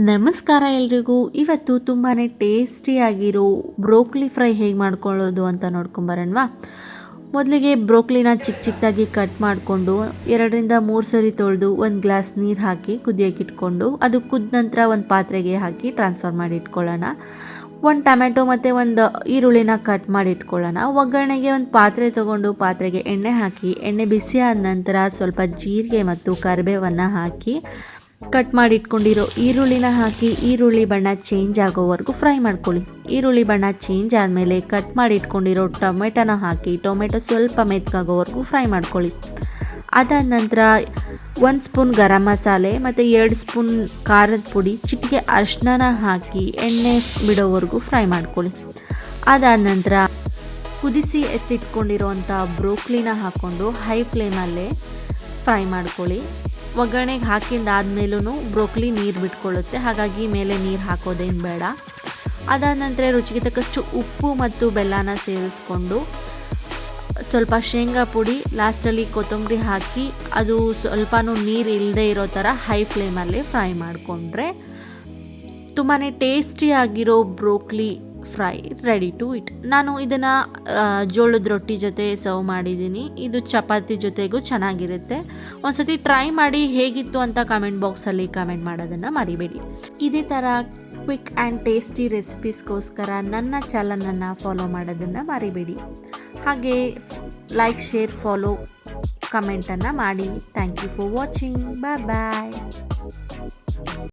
ನಮಸ್ಕಾರ ಎಲ್ರಿಗೂ. ಇವತ್ತು ತುಂಬಾ ಟೇಸ್ಟಿಯಾಗಿರೋ ಬ್ರೋಕ್ಲಿ ಫ್ರೈ ಹೇಗೆ ಮಾಡ್ಕೊಳ್ಳೋದು ಅಂತ ನೋಡ್ಕೊಂಬರೋಣವಾ. ಮೊದಲಿಗೆ ಬ್ರೋಕ್ಲಿನ ಚಿಕ್ಕ ಚಿಕ್ಕದಾಗಿ ಕಟ್ ಮಾಡಿಕೊಂಡು 2-3 ಸರಿ ತೊಳೆದು ಒಂದು ಗ್ಲಾಸ್ ನೀರು ಹಾಕಿ ಕುದಿಯೋಕೆ ಇಟ್ಕೊಂಡು ಅದು ಕುದ್ದ ನಂತರ ಒಂದು ಪಾತ್ರೆಗೆ ಹಾಕಿ ಟ್ರಾನ್ಸ್ಫರ್ ಮಾಡಿ ಇಟ್ಕೊಳ್ಳೋಣ. ಒಂದು ಟೊಮೆಟೊ ಮತ್ತು ಒಂದು ಈರುಳ್ಳಿನ ಕಟ್ ಮಾಡಿ ಇಟ್ಕೊಳ್ಳೋಣ. ಒಗ್ಗರಣೆಗೆ ಒಂದು ಪಾತ್ರೆ ತೊಗೊಂಡು ಪಾತ್ರೆಗೆ ಎಣ್ಣೆ ಹಾಕಿ ಎಣ್ಣೆ ಬಿಸಿ ಆದ ನಂತರ ಸ್ವಲ್ಪ ಜೀರಿಗೆ ಮತ್ತು ಕರಿಬೇವನ್ನು ಹಾಕಿ ಕಟ್ ಮಾಡಿ ಇಟ್ಕೊಂಡಿರೋ ಈರುಳ್ಳಿನ ಹಾಕಿ ಈರುಳ್ಳಿ ಬಣ್ಣ ಚೇಂಜ್ ಆಗೋವರೆಗೂ ಫ್ರೈ ಮಾಡ್ಕೊಳ್ಳಿ. ಈರುಳ್ಳಿ ಬಣ್ಣ ಚೇಂಜ್ ಆದಮೇಲೆ ಕಟ್ ಮಾಡಿ ಇಟ್ಕೊಂಡಿರೋ ಟೊಮೆಟೊನ ಹಾಕಿ ಟೊಮೆಟೊ ಸ್ವಲ್ಪ ಮೆತ್ತಗಾಗೋವರೆಗೂ ಫ್ರೈ ಮಾಡ್ಕೊಳ್ಳಿ. ಅದಾದ ನಂತರ 1 ಸ್ಪೂನ್ ಗರಂ ಮಸಾಲೆ ಮತ್ತು 2 ಸ್ಪೂನ್ ಖಾರದ ಪುಡಿ, ಚಿಟಿಕೆ ಅರಿಶಿನ ಹಾಕಿ ಎಣ್ಣೆ ಬಿಡೋವರೆಗೂ ಫ್ರೈ ಮಾಡ್ಕೊಳ್ಳಿ. ಅದಾದ ನಂತರ ಕುದಿಸಿ ಎತ್ತಿಟ್ಕೊಂಡಿರೋಂಥ ಬ್ರೋಕ್ಲಿನ ಹಾಕ್ಕೊಂಡು ಹೈ ಫ್ಲೇಮಲ್ಲೇ ಫ್ರೈ ಮಾಡ್ಕೊಳ್ಳಿ. ಒಗ್ಗರಣೆಗೆ ಹಾಕಿಂದಾದ್ಮೇಲೂ ಬ್ರೋಕ್ಲಿ ನೀರು ಬಿಟ್ಕೊಳ್ಳುತ್ತೆ, ಹಾಗಾಗಿ ಮೇಲೆ ನೀರು ಹಾಕೋದೇನು ಬೇಡ. ಅದಾದ ನಂತರ ರುಚಿಗೆ ತಕ್ಕಷ್ಟು ಉಪ್ಪು ಮತ್ತು ಬೆಲ್ಲನ ಸೇರಿಸ್ಕೊಂಡು ಸ್ವಲ್ಪ ಶೇಂಗಾ ಪುಡಿ, ಲಾಸ್ಟಲ್ಲಿ ಕೊತ್ತಂಬರಿ ಹಾಕಿ ಅದು ಸ್ವಲ್ಪನೂ ನೀರು ಇಲ್ಲದೆ ಇರೋ ಥರ ಹೈ ಫ್ಲೇಮಲ್ಲಿ ಫ್ರೈ ಮಾಡಿಕೊಂಡ್ರೆ ತುಂಬಾ ಟೇಸ್ಟಿಯಾಗಿರೋ broccoli fry ready to eat. ನಾನು ಇದನ್ನು ಜೋಳದ ರೊಟ್ಟಿ ಜೊತೆ ಸರ್ವ್ ಮಾಡಿದ್ದೀನಿ. ಇದು ಚಪಾತಿ ಜೊತೆಗೂ ಚೆನ್ನಾಗಿರುತ್ತೆ. ಒಂದ್ಸತಿ ಟ್ರೈ ಮಾಡಿ ಹೇಗಿತ್ತು ಅಂತ ಕಮೆಂಟ್ ಬಾಕ್ಸಲ್ಲಿ ಕಮೆಂಟ್ ಮಾಡೋದನ್ನು ಮರಿಬೇಡಿ. ಇದೇ ಥರ ಕ್ವಿಕ್ ಆ್ಯಂಡ್ ಟೇಸ್ಟಿ ರೆಸಿಪೀಸ್ಗೋಸ್ಕರ ನನ್ನ ಚಾನಲನ್ನು ಫಾಲೋ ಮಾಡೋದನ್ನು ಮರಿಬೇಡಿ. ಹಾಗೆ ಲೈಕ್, ಶೇರ್, ಫಾಲೋ, ಕಮೆಂಟನ್ನು ಮಾಡಿ. Thank you for watching. Bye bye.